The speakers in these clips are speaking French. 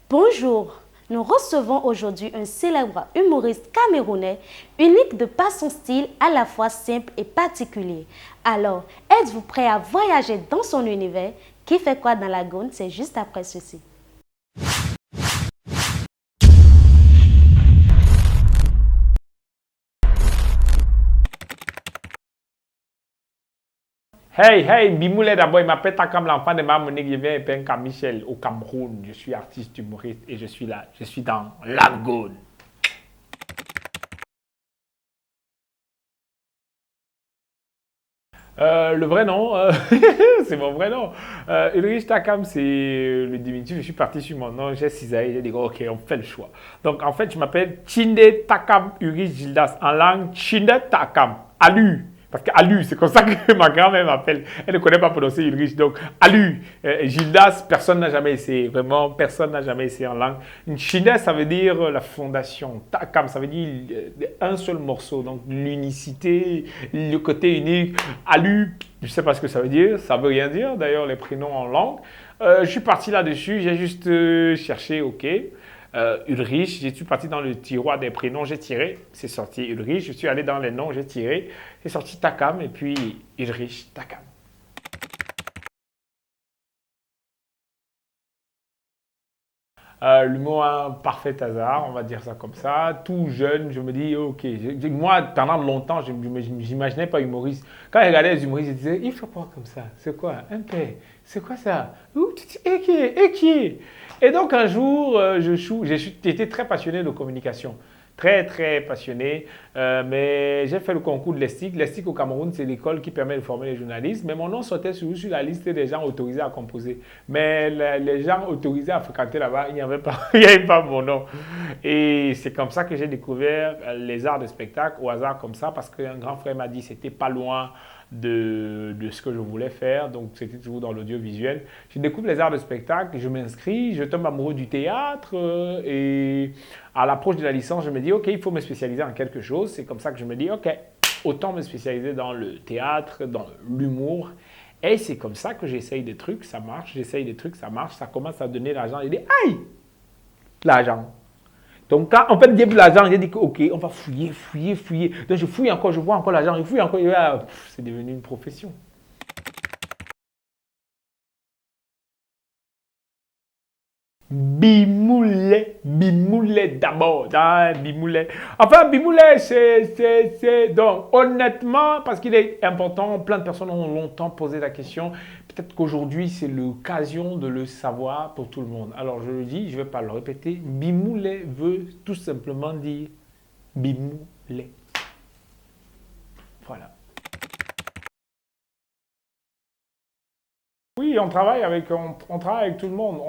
Bonjour, nous recevons aujourd'hui un célèbre humoriste camerounais, unique de par son style à la fois simple et particulier. Alors, êtes-vous prêt à voyager dans son univers? Qui fait quoi dans la Gaune? C'est juste après ceci. Hey, hey, Bimoulé d'abord, il m'appelle Takam, l'enfant de ma Monique, je viens de Michel au Cameroun. Je suis artiste humoriste et je suis là, je suis dans la Gaune. Le vrai nom, c'est mon vrai nom. Ulrich Takam, c'est le diminutif. Je suis parti sur mon nom, j'ai cisaillé, j'ai dit ok, on fait le choix. Donc en fait, je m'appelle Chinde Takam Ulrich Gildas, en langue Chinde Takam, Alu. Parce que Alu, c'est comme ça que ma grand-mère m'appelle. Elle ne connaît pas prononcer Ulrich. Donc Alu, Gildas, personne n'a jamais essayé. Vraiment, personne n'a jamais essayé en langue. Une Chinde, ça veut dire la fondation. Takam, ça veut dire un seul morceau. Donc l'unicité, le côté unique. Alu, je ne sais pas ce que ça veut dire. Ça ne veut rien dire, d'ailleurs, les prénoms en langue. Je suis parti là-dessus. J'ai juste cherché, ok. Ulrich, je suis parti dans le tiroir des prénoms, j'ai tiré, c'est sorti Ulrich. Je suis allé dans les noms, j'ai tiré, c'est sorti Takam et puis Ulrich Takam. L'humour a un parfait hasard, on va dire ça comme ça. Tout jeune, je me dis, ok. Moi, pendant longtemps, je n'imaginais pas humoriste. Quand je regardais les humoristes, je disais, il faut pas comme ça. C'est quoi? Un père. C'est quoi ça? Et qui? Et qui? Et donc, un jour, j'étais très passionné de communication. Très, très passionné. Mais j'ai fait le concours de l'ESTIC. L'ESTIC au Cameroun, c'est l'école qui permet de former les journalistes. Mais mon nom sortait sur la liste des gens autorisés à composer. Mais les gens autorisés à fréquenter là-bas, il n'y avait pas, il n'y avait pas mon nom. Et c'est comme ça que j'ai découvert les arts de spectacle, au hasard comme ça, parce qu'un grand frère m'a dit que c'était pas loin de ce que je voulais faire, donc c'était toujours dans l'audiovisuel. Je découvre les arts de spectacle, je m'inscris, je tombe amoureux du théâtre et à l'approche de la licence, je me dis, ok, il faut me spécialiser en quelque chose. C'est comme ça que je me dis, ok, autant me spécialiser dans le théâtre, dans l'humour. Et c'est comme ça que j'essaye des trucs, ça marche, j'essaye des trucs, ça marche, ça commence à donner l'argent. Et je dis, aïe, l'argent. Donc, quand on fait dire l'argent, j'ai dit que, ok, on va fouiller, fouiller, fouiller. Donc, je fouille encore, je vois encore l'argent, je fouille encore. C'est devenu une profession. Bimoulet, Bimoulet d'abord, hein, Bimoulet. Enfin, Bimoulet, donc, honnêtement, parce qu'il est important, plein de personnes ont longtemps posé la question. Peut-être qu'aujourd'hui, c'est l'occasion de le savoir pour tout le monde. Alors, je le dis, je ne vais pas le répéter. Bimoulet veut tout simplement dire Bimoulet. Voilà. Oui, on travaille avec tout le monde.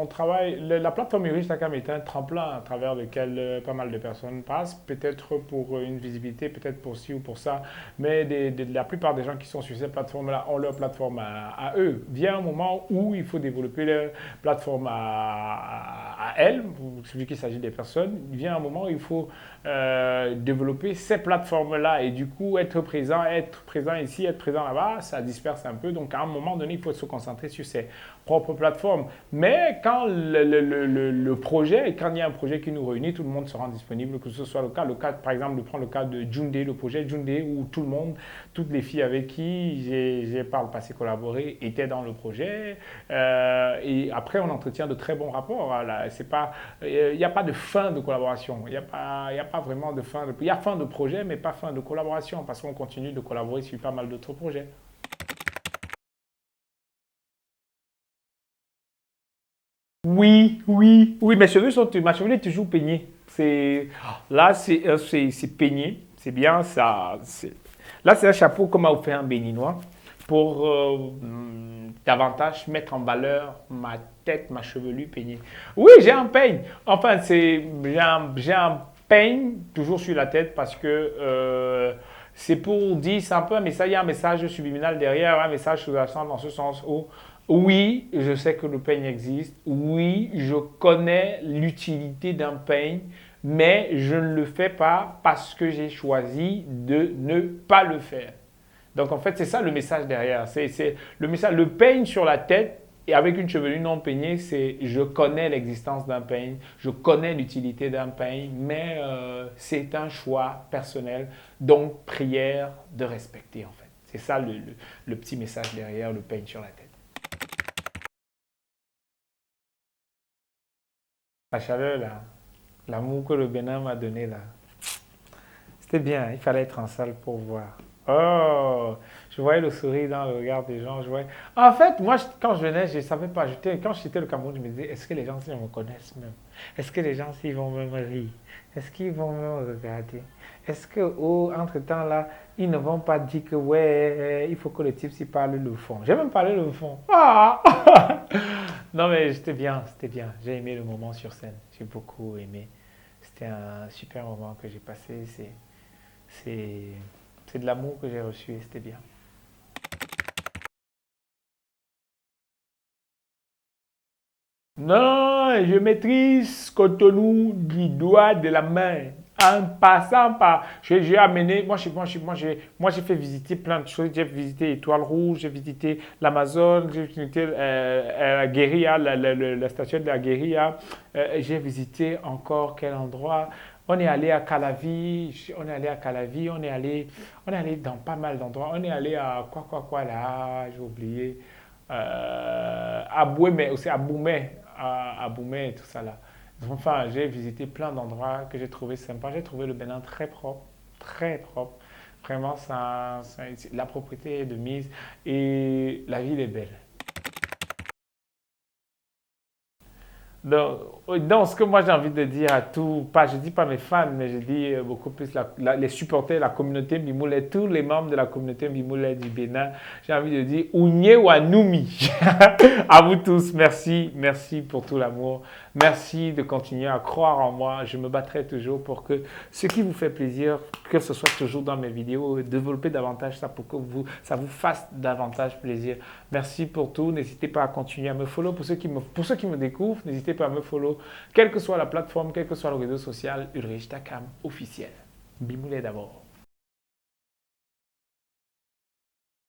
La plateforme Irish Takam est un tremplin à travers lequel pas mal de personnes passent, peut-être pour une visibilité, peut-être pour ci ou pour ça, mais la plupart des gens qui sont sur ces plateformes-là ont leur plateforme à eux. Vient un moment où il faut développer leur plateforme à elles, pour celui qui s'agit des personnes. Il vient un moment où il faut développer ces plateformes-là et du coup être présent ici, être présent là-bas, ça disperse un peu. Donc à un moment donné, il faut se concentrer sur ses propres plateformes. Mais quand le projet, quand il y a un projet qui nous réunit, tout le monde se rend disponible, que ce soit le cas par exemple, de prendre le cas de Junde, le projet Junde, où tout le monde, toutes les filles avec qui j'ai par le passé collaboré étaient dans le projet. Et après, on entretient de très bons rapports. Il n'y a pas de fin de collaboration. Il n'y a pas vraiment de fin. Il y a fin de projet, mais pas fin de collaboration, parce qu'on continue de collaborer sur pas mal d'autres projets. Oui, oui, oui, ma chevelure est toujours peignée. Là, c'est peigné, c'est bien ça. Là, c'est un chapeau qu'on m'a offert un béninois pour davantage mettre en valeur ma tête, ma chevelure peignée. Oui, j'ai un peigne. Enfin, j'ai un peigne toujours sur la tête parce que c'est pour dire, c'est un peu un message, il y a un message subliminal derrière, un message sous-jacent dans ce sens où oui, je sais que le peigne existe. Oui, je connais l'utilité d'un peigne, mais je ne le fais pas parce que j'ai choisi de ne pas le faire. Donc en fait, c'est ça le message derrière. C'est le message, le peigne sur la tête Et avec une chevelure non peignée, c'est je connais l'existence d'un peigne, je connais l'utilité d'un peigne, mais c'est un choix personnel. Donc, prière de respecter en fait. C'est ça le petit message derrière le peigne sur la tête. La chaleur là, l'amour que le Bénin m'a donné là, c'était bien, il fallait être en salle pour voir. Oh, je voyais le sourire dans le regard des gens. Je voyais... En fait, moi, quand je venais, je ne savais pas. Quand j'étais au Cameroun, je me disais, est-ce que les gens s'ils me connaissent même? Est-ce que les gens s'ils vont même rire? Est-ce qu'ils vont me regarder? Est-ce que, oh, entre-temps là, ils ne vont pas dire que, ouais, il faut que le type s'y parle le fond. J'ai même parlé le fond. Ah! Non, mais c'était bien, c'était bien. J'ai aimé le moment sur scène. J'ai beaucoup aimé. C'était un super moment que j'ai passé. C'est, c'est de l'amour que j'ai reçu et c'était bien. Non, je maîtrise Cotonou du doigt de la main. En passant par, j'ai amené, moi j'ai fait visiter plein de choses. J'ai visité Étoile Rouge, j'ai visité l'Amazone, j'ai visité la guérilla, la station de la guérilla. J'ai visité encore quel endroit? On est allé à Calavi, on est allé dans pas mal d'endroits. On est allé à quoi là, j'ai oublié. À Bouémé, aussi à Boumé, à Boumé et tout ça là. Enfin, j'ai visité plein d'endroits que j'ai trouvé sympas. J'ai trouvé le Bénin très propre, très propre. Vraiment, la propreté est de mise et la ville est belle. Donc, ce que moi j'ai envie de dire à tout, pas, je dis pas mes fans, mais je dis beaucoup plus les supporters, la communauté Mimoulé, tous les membres de la communauté Mimoulé du Bénin, j'ai envie de dire Ounye Wanoumi. À vous tous, merci, merci pour tout l'amour. Merci de continuer à croire en moi. Je me battrai toujours pour que ce qui vous fait plaisir, que ce soit toujours dans mes vidéos, développer davantage ça pour que ça vous fasse davantage plaisir. Merci pour tout. N'hésitez pas à continuer à me follow. Pour ceux qui me découvrent, n'hésitez pas à me follow, quelle que soit la plateforme, quel que soit le réseau social, Ulrich Takam officiel. Bimoulé d'abord.